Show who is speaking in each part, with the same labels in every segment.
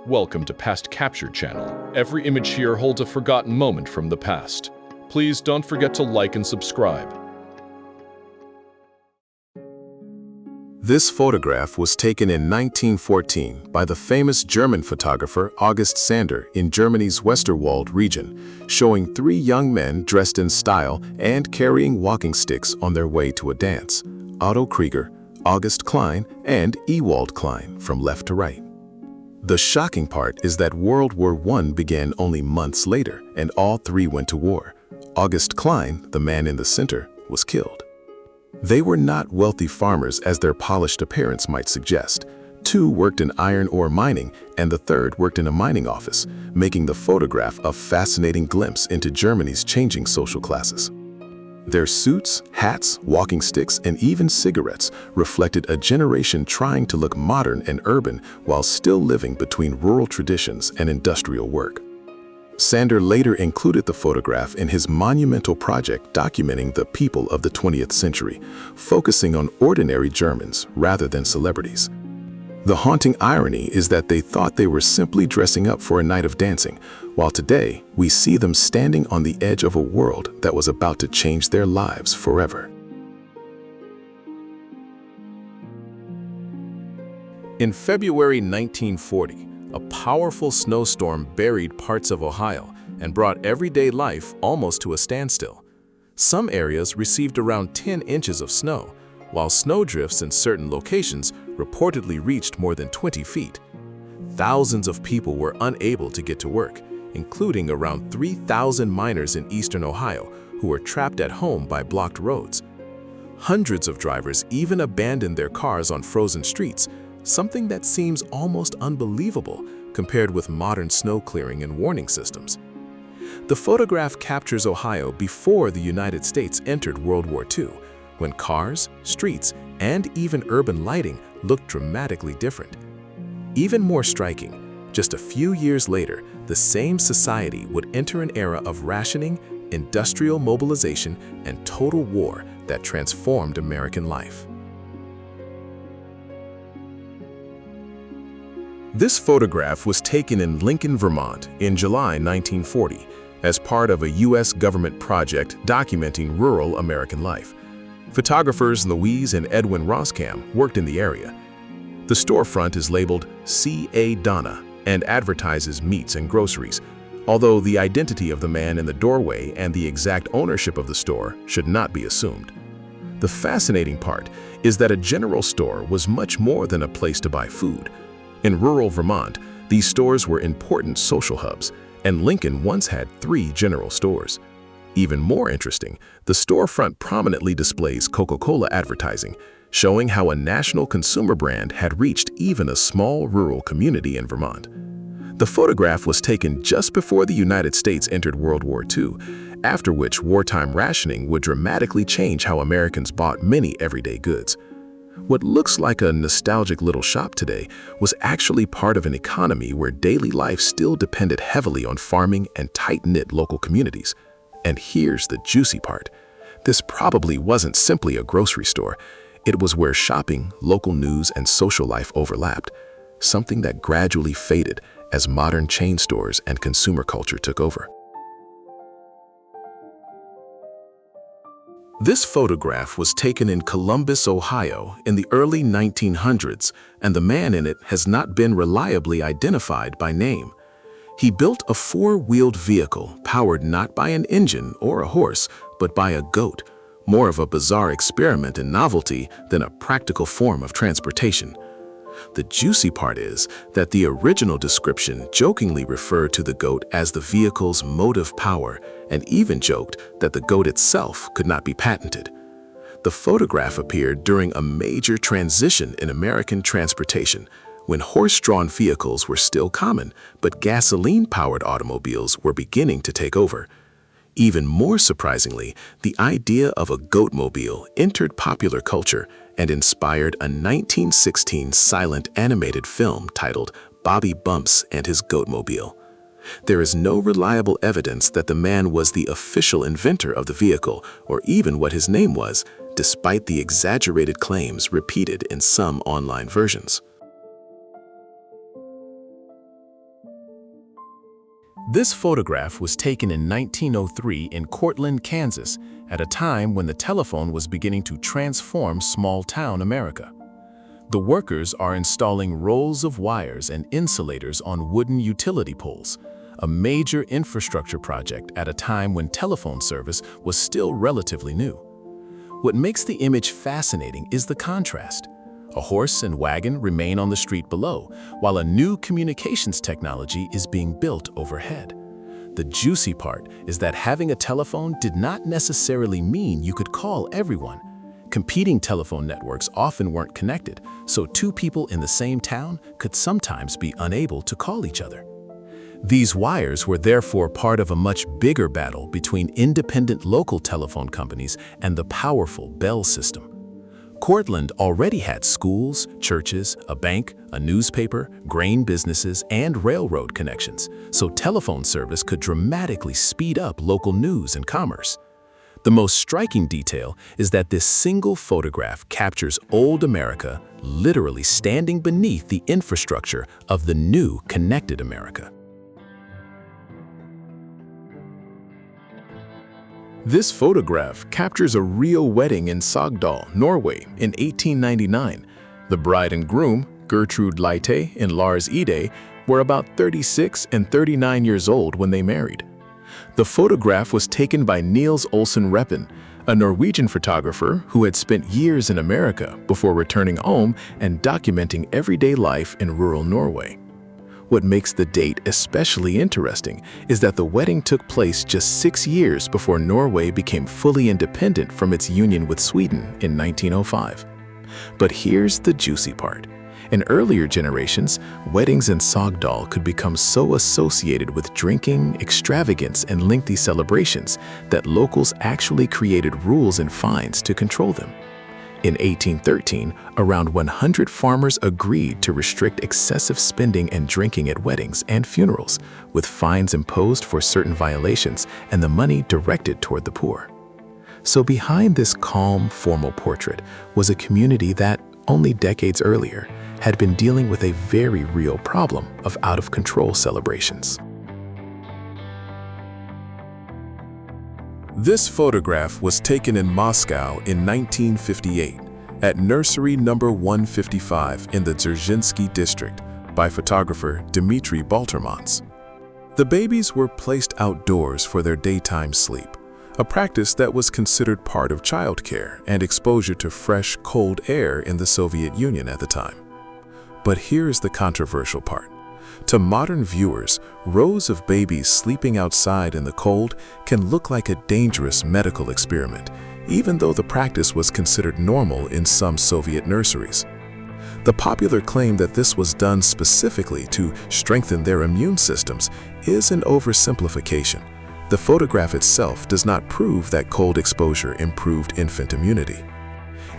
Speaker 1: Welcome to Past Capture channel. Every image here holds a forgotten moment from the past. Please don't forget to like and subscribe.
Speaker 2: This photograph was taken in 1914 by the famous German photographer August Sander in Germany's Westerwald region, showing three young men dressed in style and carrying walking sticks on their way to a dance: Otto Krieger, August Klein, and Ewald Klein, from left to right. The shocking part is that World War I began only months later, and all three went to war. August Klein, the man in the center, was killed. They were not wealthy farmers as their polished appearance might suggest. Two worked in iron ore mining, and the third worked in a mining office, making the photograph a fascinating glimpse into Germany's changing social classes. Their suits, hats, walking sticks, and even cigarettes reflected a generation trying to look modern and urban while still living between rural traditions and industrial work. Sander later included the photograph in his monumental project documenting the people of the 20th century, focusing on ordinary Germans rather than celebrities. The haunting irony is that they thought they were simply dressing up for a night of dancing, while today we see them standing on the edge of a world that was about to change their lives forever. In February 1940, a powerful snowstorm buried parts of Ohio and brought everyday life almost to a standstill. Some areas received around 10 inches of snow, while snowdrifts in certain locations reportedly reached more than 20 feet. Thousands of people were unable to get to work, including around 3,000 miners in eastern Ohio who were trapped at home by blocked roads. Hundreds of drivers even abandoned their cars on frozen streets, something that seems almost unbelievable compared with modern snow clearing and warning systems. The photograph captures Ohio before the United States entered World War II, when cars, streets, and even urban lighting looked dramatically different. Even more striking, just a few years later, the same society would enter an era of rationing, industrial mobilization, and total war that transformed American life. This photograph was taken in Lincoln, Vermont in July 1940 as part of a U.S. government project documenting rural American life. Photographers Louise and Edwin Roskam worked in the area. The storefront is labeled C.A. Donna and advertises meats and groceries, although the identity of the man in the doorway and the exact ownership of the store should not be assumed. The fascinating part is that a general store was much more than a place to buy food. In rural Vermont, these stores were important social hubs, and Lincoln once had 3 general stores. Even more interesting, the storefront prominently displays Coca-Cola advertising, showing how a national consumer brand had reached even a small rural community in Vermont. The photograph was taken just before the United States entered World War II, after which wartime rationing would dramatically change how Americans bought many everyday goods. What looks like a nostalgic little shop today was actually part of an economy where daily life still depended heavily on farming and tight-knit local communities. And here's the juicy part. This probably wasn't simply a grocery store. It was where shopping, local news, and social life overlapped, something that gradually faded as modern chain stores and consumer culture took over. This photograph was taken in Columbus, Ohio in the early 1900s, and the man in it has not been reliably identified by name. He built a 4-wheeled vehicle powered not by an engine or a horse, but by a goat, more of a bizarre experiment in novelty than a practical form of transportation. The juicy part is that the original description jokingly referred to the goat as the vehicle's motive power and even joked that the goat itself could not be patented. The photograph appeared during a major transition in American transportation, when horse-drawn vehicles were still common, but gasoline-powered automobiles were beginning to take over. Even more surprisingly, the idea of a goatmobile entered popular culture and inspired a 1916 silent animated film titled Bobby Bumps and His Goatmobile. There is no reliable evidence that the man was the official inventor of the vehicle or even what his name was, despite the exaggerated claims repeated in some online versions. This photograph was taken in 1903 in Cortland, Kansas, at a time when the telephone was beginning to transform small-town America. The workers are installing rolls of wires and insulators on wooden utility poles, a major infrastructure project at a time when telephone service was still relatively new. What makes the image fascinating is the contrast. A horse and wagon remain on the street below, while a new communications technology is being built overhead. The juicy part is that having a telephone did not necessarily mean you could call everyone. Competing telephone networks often weren't connected, so two people in the same town could sometimes be unable to call each other. These wires were therefore part of a much bigger battle between independent local telephone companies and the powerful Bell system. Cortland already had schools, churches, a bank, a newspaper, grain businesses, and railroad connections, so telephone service could dramatically speed up local news and commerce. The most striking detail is that this single photograph captures old America literally standing beneath the infrastructure of the new connected America. This photograph captures a real wedding in Sogndal, Norway in 1899. The bride and groom, Gertrude Leite and Lars Ide, were about 36 and 39 years old when they married. The photograph was taken by Niels Olsen Reppen, a Norwegian photographer who had spent years in America before returning home and documenting everyday life in rural Norway. What makes the date especially interesting is that the wedding took place just 6 years before Norway became fully independent from its union with Sweden in 1905. But here's the juicy part. In earlier generations, weddings in Sogndal could become so associated with drinking, extravagance, and lengthy celebrations that locals actually created rules and fines to control them. In 1813, around 100 farmers agreed to restrict excessive spending and drinking at weddings and funerals, with fines imposed for certain violations and the money directed toward the poor. So behind this calm, formal portrait was a community that, only decades earlier, had been dealing with a very real problem of out-of-control celebrations. This photograph was taken in Moscow in 1958 at nursery number 155 in the Dzerzhinsky district by photographer Dmitry Baltermans. The babies were placed outdoors for their daytime sleep, a practice that was considered part of childcare and exposure to fresh, cold air in the Soviet Union at the time. But here's the controversial part. To modern viewers, rows of babies sleeping outside in the cold can look like a dangerous medical experiment, even though the practice was considered normal in some Soviet nurseries. The popular claim that this was done specifically to strengthen their immune systems is an oversimplification. The photograph itself does not prove that cold exposure improved infant immunity.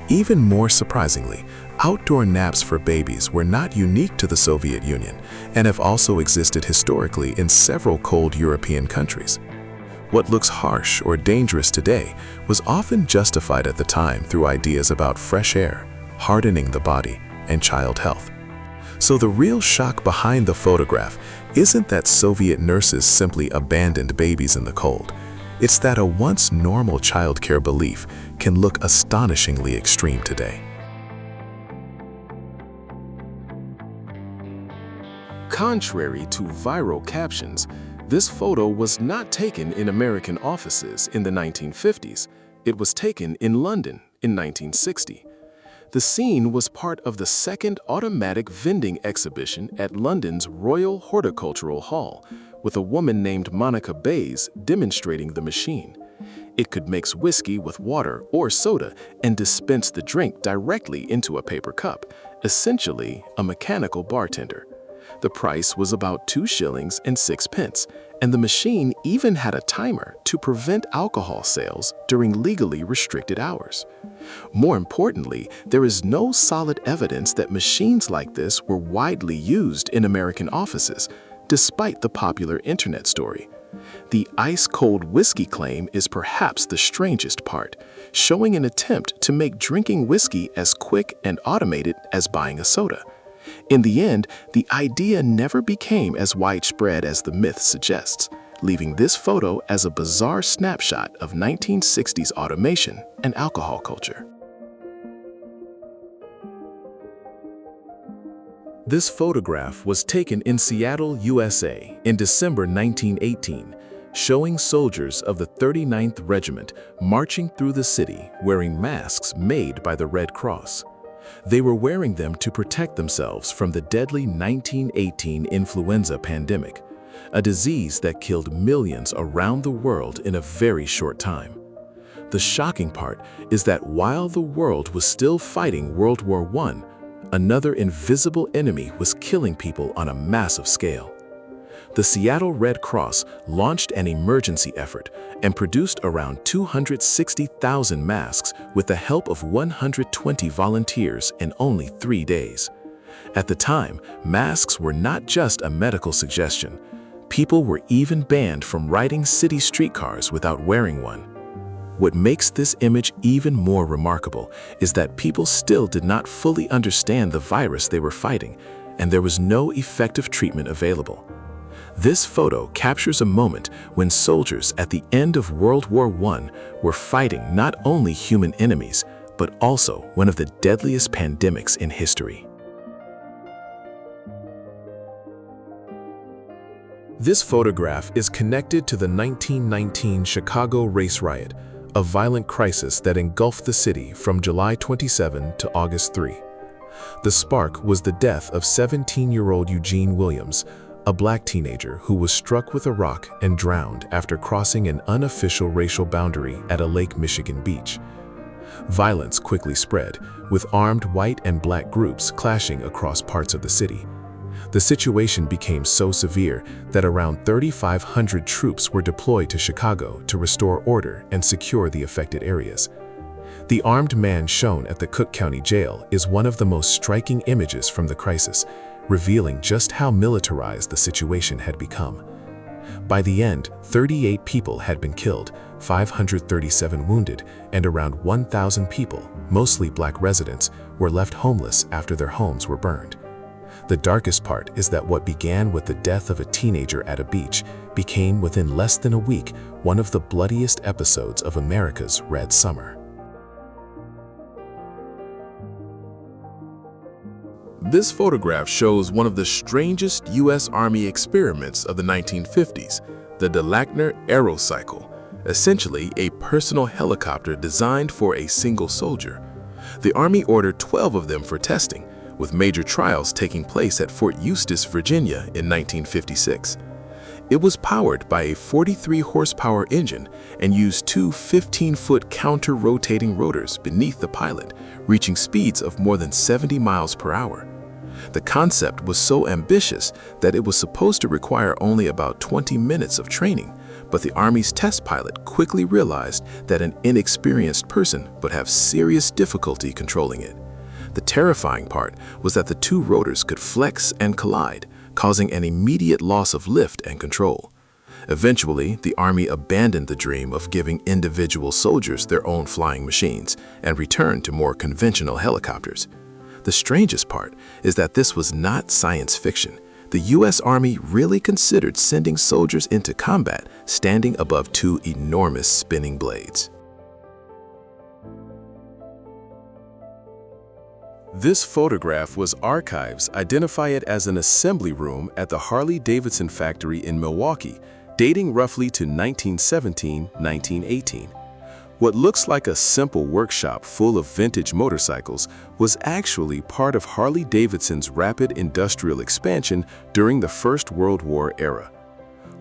Speaker 2: Even more surprisingly, outdoor naps for babies were not unique to the Soviet Union and have also existed historically in several cold European countries. What looks harsh or dangerous today was often justified at the time through ideas about fresh air, hardening the body, and child health. So the real shock behind the photograph isn't that Soviet nurses simply abandoned babies in the cold. It's that a once normal childcare belief can look astonishingly extreme today. Contrary to viral captions, this photo was not taken in American offices in the 1950s. It was taken in London in 1960. The scene was part of the second automatic vending exhibition at London's Royal Horticultural Hall, with a woman named Monica Bays demonstrating the machine. It could mix whiskey with water or soda and dispense the drink directly into a paper cup, essentially a mechanical bartender. The price was about 2 shillings and 6 pence, and the machine even had a timer to prevent alcohol sales during legally restricted hours. More importantly, there is no solid evidence that machines like this were widely used in American offices, despite the popular internet story. The ice-cold whiskey claim is perhaps the strangest part, showing an attempt to make drinking whiskey as quick and automated as buying a soda. In the end, the idea never became as widespread as the myth suggests, leaving this photo as a bizarre snapshot of 1960s automation and alcohol culture. This photograph was taken in Seattle, USA in December 1918, showing soldiers of the 39th Regiment marching through the city wearing masks made by the Red Cross. They were wearing them to protect themselves from the deadly 1918 influenza pandemic, a disease that killed millions around the world in a very short time. The shocking part is that while the world was still fighting World War I, another invisible enemy was killing people on a massive scale. The Seattle Red Cross launched an emergency effort and produced around 260,000 masks with the help of 120 volunteers in only 3 days. At the time, masks were not just a medical suggestion. People were even banned from riding city streetcars without wearing one. What makes this image even more remarkable is that people still did not fully understand the virus they were fighting, and there was no effective treatment available. This photo captures a moment when soldiers at the end of World War I were fighting not only human enemies, but also one of the deadliest pandemics in history. This photograph is connected to the 1919 Chicago race riot, a violent crisis that engulfed the city from July 27 to August 3. The spark was the death of 17-year-old Eugene Williams, a black teenager who was struck with a rock and drowned after crossing an unofficial racial boundary at a Lake Michigan beach. Violence quickly spread, with armed white and black groups clashing across parts of the city. The situation became so severe that around 3,500 troops were deployed to Chicago to restore order and secure the affected areas. The armed man shown at the Cook County Jail is one of the most striking images from the crisis, revealing just how militarized the situation had become. By the end, 38 people had been killed, 537 wounded, and around 1,000 people, mostly black residents, were left homeless after their homes were burned. The darkest part is that what began with the death of a teenager at a beach became within less than a week one of the bloodiest episodes of America's Red Summer. This photograph shows one of the strangest U.S. Army experiments of the 1950s, the DeLackner Aerocycle, essentially a personal helicopter designed for a single soldier. The Army ordered 12 of them for testing, with major trials taking place at Fort Eustis, Virginia in 1956. It was powered by a 43-horsepower engine and used two 15-foot counter-rotating rotors beneath the pilot, reaching speeds of more than 70 miles per hour. The concept was so ambitious that it was supposed to require only about 20 minutes of training, but the Army's test pilot quickly realized that an inexperienced person would have serious difficulty controlling it. The terrifying part was that the two rotors could flex and collide, causing an immediate loss of lift and control. Eventually, the Army abandoned the dream of giving individual soldiers their own flying machines and returned to more conventional helicopters. The strangest part is that this was not science fiction. The U.S. Army really considered sending soldiers into combat standing above two enormous spinning blades. This photograph was archives identify it as an assembly room at the Harley-Davidson factory in Milwaukee, dating roughly to 1917-1918. What looks like a simple workshop full of vintage motorcycles was actually part of Harley-Davidson's rapid industrial expansion during the First World War era.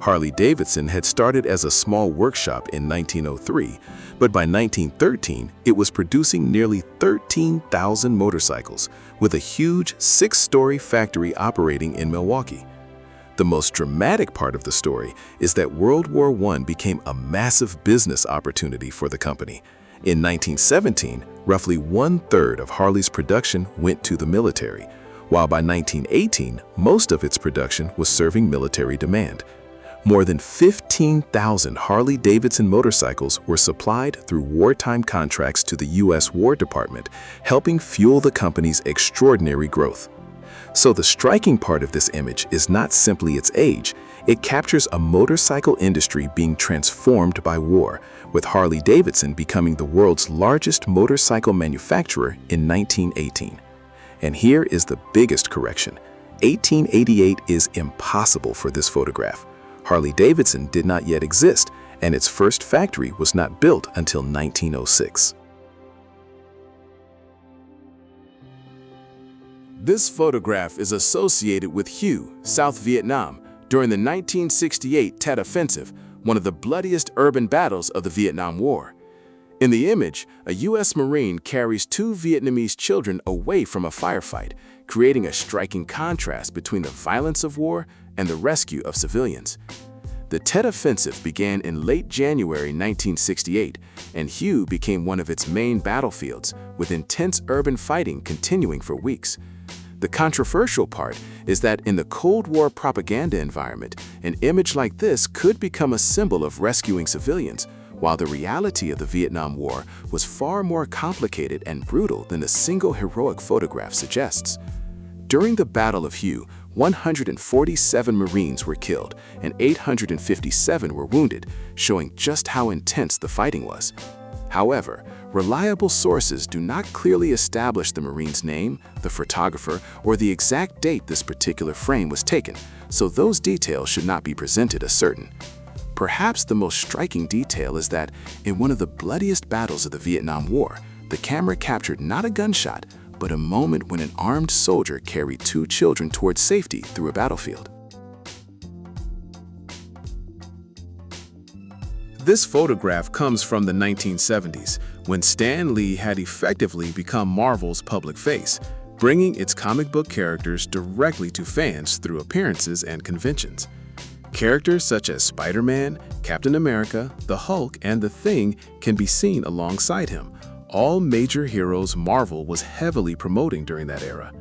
Speaker 2: Harley-Davidson had started as a small workshop in 1903, but by 1913 it was producing nearly 13,000 motorcycles, with a huge 6-story factory operating in Milwaukee. The most dramatic part of the story is that World War I became a massive business opportunity for the company. In 1917, roughly 1/3 of Harley's production went to the military, while by 1918, most of its production was serving military demand. More than 15,000 Harley-Davidson motorcycles were supplied through wartime contracts to the U.S. War Department, helping fuel the company's extraordinary growth. So the striking part of this image is not simply its age, it captures a motorcycle industry being transformed by war, with Harley-Davidson becoming the world's largest motorcycle manufacturer in 1918. And here is the biggest correction. 1888 is impossible for this photograph. Harley-Davidson did not yet exist, and its first factory was not built until 1906. This photograph is associated with Hue, South Vietnam, during the 1968 Tet Offensive, one of the bloodiest urban battles of the Vietnam War. In the image, a U.S. Marine carries two Vietnamese children away from a firefight, creating a striking contrast between the violence of war and the rescue of civilians. The Tet Offensive began in late January 1968, and Hue became one of its main battlefields, with intense urban fighting continuing for weeks. The controversial part is that in the Cold War propaganda environment, an image like this could become a symbol of rescuing civilians, while the reality of the Vietnam War was far more complicated and brutal than the single heroic photograph suggests. During the Battle of Hue, 147 Marines were killed and 857 were wounded, showing just how intense the fighting was. However, reliable sources do not clearly establish the Marine's name, the photographer, or the exact date this particular frame was taken, so those details should not be presented as certain. Perhaps the most striking detail is that, in one of the bloodiest battles of the Vietnam War, the camera captured not a gunshot, but a moment when an armed soldier carried two children towards safety through a battlefield. This photograph comes from the 1970s, when Stan Lee had effectively become Marvel's public face, bringing its comic book characters directly to fans through appearances and conventions. Characters such as Spider-Man, Captain America, the Hulk, and The Thing can be seen alongside him, all major heroes Marvel was heavily promoting during that era.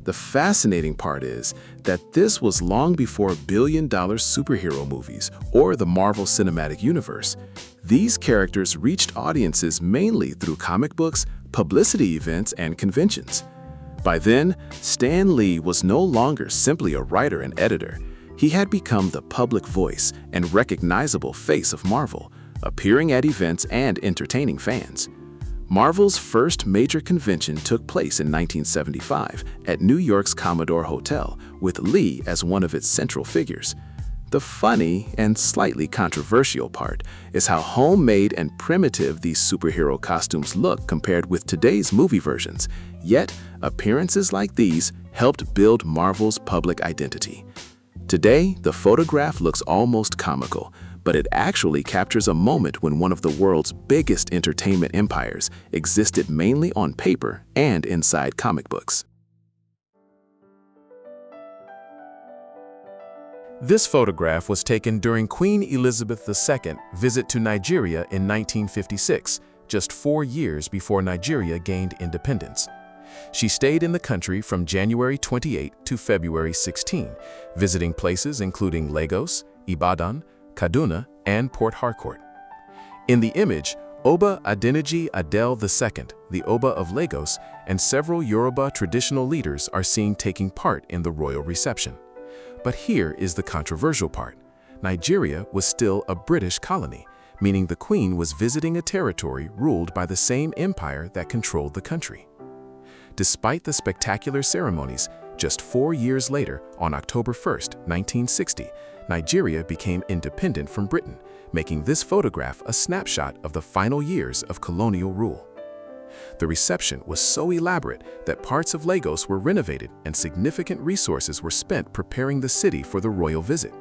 Speaker 2: The fascinating part is that this was long before billion-dollar superhero movies or the Marvel Cinematic Universe. These characters reached audiences mainly through comic books, publicity events, and conventions. By then, Stan Lee was no longer simply a writer and editor. He had become the public voice and recognizable face of Marvel, appearing at events and entertaining fans. Marvel's first major convention took place in 1975 at New York's Commodore Hotel, with Lee as one of its central figures. The funny and slightly controversial part is how homemade and primitive these superhero costumes look compared with today's movie versions. Yet, appearances like these helped build Marvel's public identity. Today, the photograph looks almost comical, but it actually captures a moment when one of the world's biggest entertainment empires existed mainly on paper and inside comic books. This photograph was taken during Queen Elizabeth II's visit to Nigeria in 1956, just 4 years before Nigeria gained independence. She stayed in the country from January 28 to February 16, visiting places including Lagos, Ibadan, Kaduna, and Port Harcourt. In the image, Oba Adeniji Adel II, the Oba of Lagos, and several Yoruba traditional leaders are seen taking part in the royal reception. But here is the controversial part. Nigeria was still a British colony, meaning the Queen was visiting a territory ruled by the same empire that controlled the country. Despite the spectacular ceremonies, just 4 years later, on October 1, 1960, Nigeria became independent from Britain, making this photograph a snapshot of the final years of colonial rule. The reception was so elaborate that parts of Lagos were renovated and significant resources were spent preparing the city for the royal visit.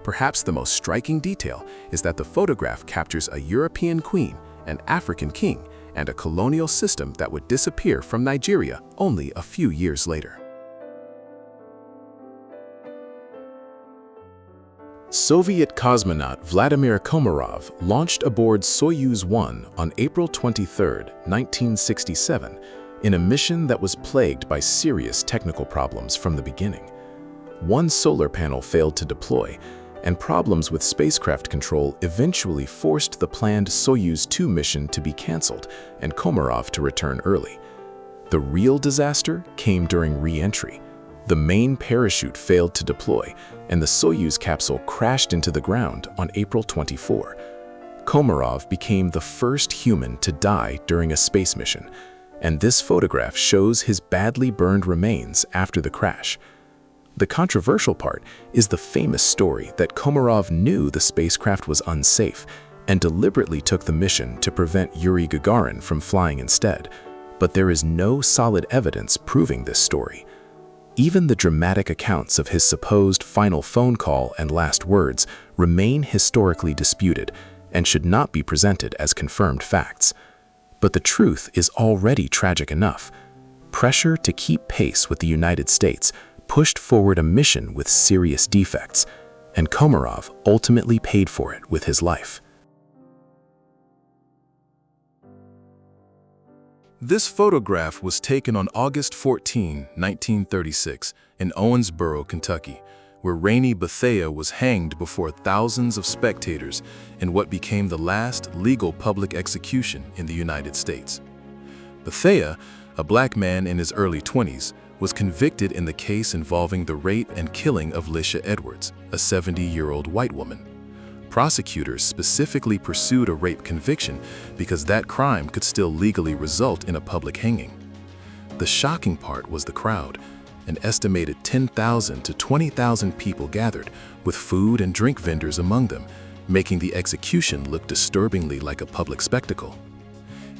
Speaker 2: Perhaps the most striking detail is that the photograph captures a European queen, an African king, and a colonial system that would disappear from Nigeria only a few years later. Soviet cosmonaut Vladimir Komarov launched aboard Soyuz 1 on April 23, 1967, in a mission that was plagued by serious technical problems from the beginning. One solar panel failed to deploy, and problems with spacecraft control eventually forced the planned Soyuz 2 mission to be canceled and Komarov to return early. The real disaster came during re-entry. The main parachute failed to deploy, and the Soyuz capsule crashed into the ground on April 24. Komarov became the first human to die during a space mission, and this photograph shows his badly burned remains after the crash. The controversial part is the famous story that Komarov knew the spacecraft was unsafe and deliberately took the mission to prevent Yuri Gagarin from flying instead, but there is no solid evidence proving this story. Even the dramatic accounts of his supposed final phone call and last words remain historically disputed and should not be presented as confirmed facts. But the truth is already tragic enough. Pressure to keep pace with the United States pushed forward a mission with serious defects, and Komarov ultimately paid for it with his life. This photograph was taken on August 14, 1936, in Owensboro, Kentucky, where Rainey Bethea was hanged before thousands of spectators in what became the last legal public execution in the United States. Bethea, a black man in his early 20s, was convicted in the case involving the rape and killing of Lisha Edwards, a 70-year-old white woman. Prosecutors specifically pursued a rape conviction because that crime could still legally result in a public hanging. The shocking part was the crowd. An estimated 10,000 to 20,000 people gathered, with food and drink vendors among them, making the execution look disturbingly like a public spectacle.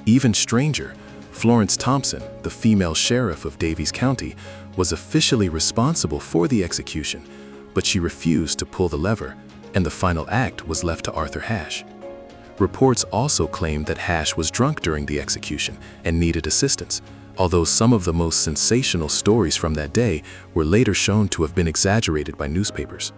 Speaker 2: Even stranger, Florence Thompson, the female sheriff of Daviess County, was officially responsible for the execution, but she refused to pull the lever, and the final act was left to Arthur Ashe. Reports also claimed that Ashe was drunk during the execution and needed assistance, although some of the most sensational stories from that day were later shown to have been exaggerated by newspapers.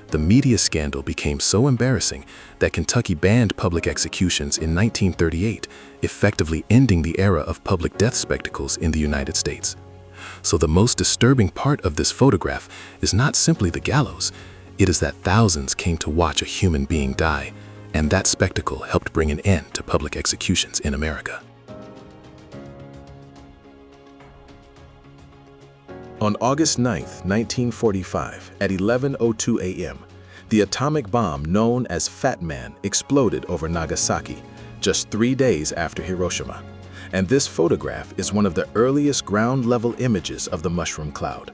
Speaker 2: The media scandal became so embarrassing that Kentucky banned public executions in 1938, effectively ending the era of public death spectacles in the United States. So the most disturbing part of this photograph is not simply the gallows, it is that thousands came to watch a human being die, and that spectacle helped bring an end to public executions in America. On August 9, 1945, at 11:02 a.m., the atomic bomb known as Fat Man exploded over Nagasaki, just 3 days after Hiroshima. And this photograph is one of the earliest ground-level images of the mushroom cloud.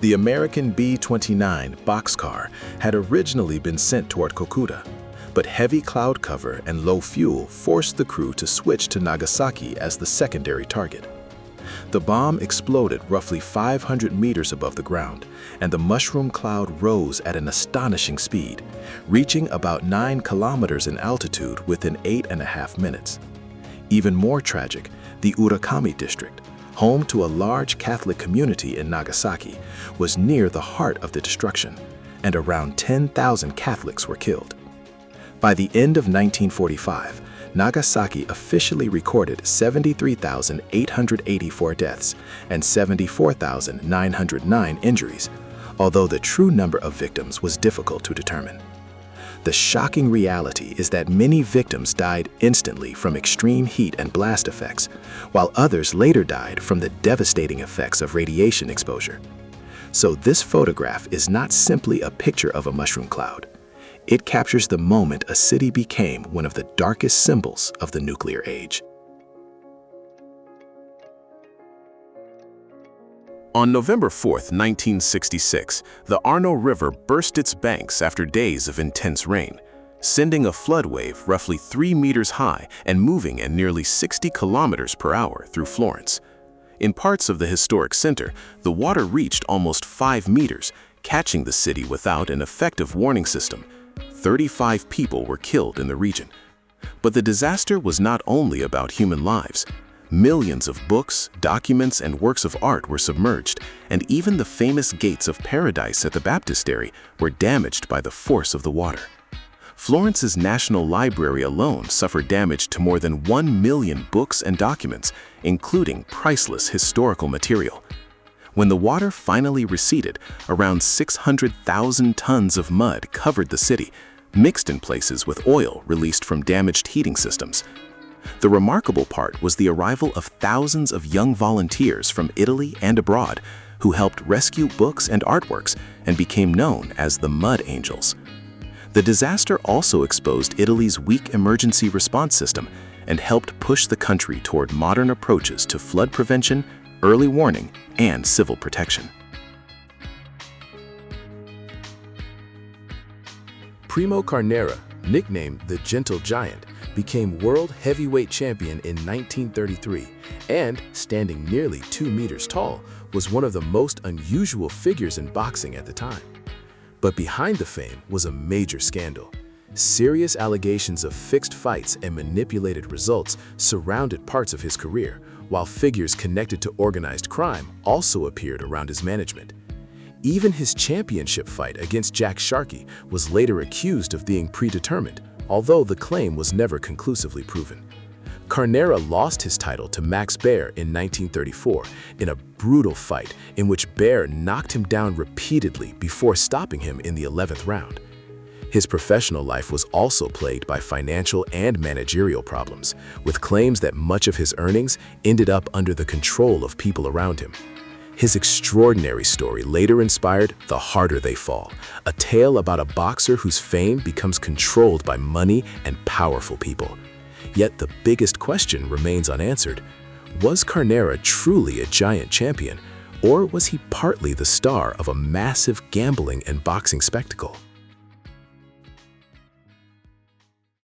Speaker 2: The American B-29 boxcar had originally been sent toward Kokuda, but heavy cloud cover and low fuel forced the crew to switch to Nagasaki as the secondary target. The bomb exploded roughly 500 meters above the ground, and the mushroom cloud rose at an astonishing speed, reaching about 9 kilometers in altitude within 8.5 minutes. Even more tragic, the Urakami district, home to a large Catholic community in Nagasaki, was near the heart of the destruction, and around 10,000 Catholics were killed. By the end of 1945, Nagasaki officially recorded 73,884 deaths and 74,909 injuries, although the true number of victims was difficult to determine. The shocking reality is that many victims died instantly from extreme heat and blast effects, while others later died from the devastating effects of radiation exposure. So this photograph is not simply a picture of a mushroom cloud. It captures the moment a city became one of the darkest symbols of the nuclear age. On November 4, 1966, the Arno River burst its banks after days of intense rain, sending a flood wave roughly 3 meters high and moving at nearly 60 kilometers per hour through Florence. In parts of the historic center, the water reached almost 5 meters, catching the city without an effective warning system. 35 people were killed in the region. But the disaster was not only about human lives. Millions of books, documents, and works of art were submerged, and even the famous gates of paradise at the baptistry were damaged by the force of the water. Florence's National Library alone suffered damage to more than 1 million books and documents, including priceless historical material. When the water finally receded, around 600,000 tons of mud covered the city, mixed in places with oil released from damaged heating systems. The remarkable part was the arrival of thousands of young volunteers from Italy and abroad, who helped rescue books and artworks and became known as the Mud Angels. The disaster also exposed Italy's weak emergency response system and helped push the country toward modern approaches to flood prevention, early warning, and civil protection. Primo Carnera, nicknamed the Gentle Giant, became world heavyweight champion in 1933 and, standing nearly 2 meters tall, was one of the most unusual figures in boxing at the time. But behind the fame was a major scandal. Serious allegations of fixed fights and manipulated results surrounded parts of his career, while figures connected to organized crime also appeared around his management. Even his championship fight against Jack Sharkey was later accused of being predetermined, although the claim was never conclusively proven. Carnera lost his title to Max Baer in 1934 in a brutal fight in which Baer knocked him down repeatedly before stopping him in the 11th round. His professional life was also plagued by financial and managerial problems, with claims that much of his earnings ended up under the control of people around him. His extraordinary story later inspired The Harder They Fall, a tale about a boxer whose fame becomes controlled by money and powerful people. Yet the biggest question remains unanswered. Was Carnera truly a giant champion, or was he partly the star of a massive gambling and boxing spectacle?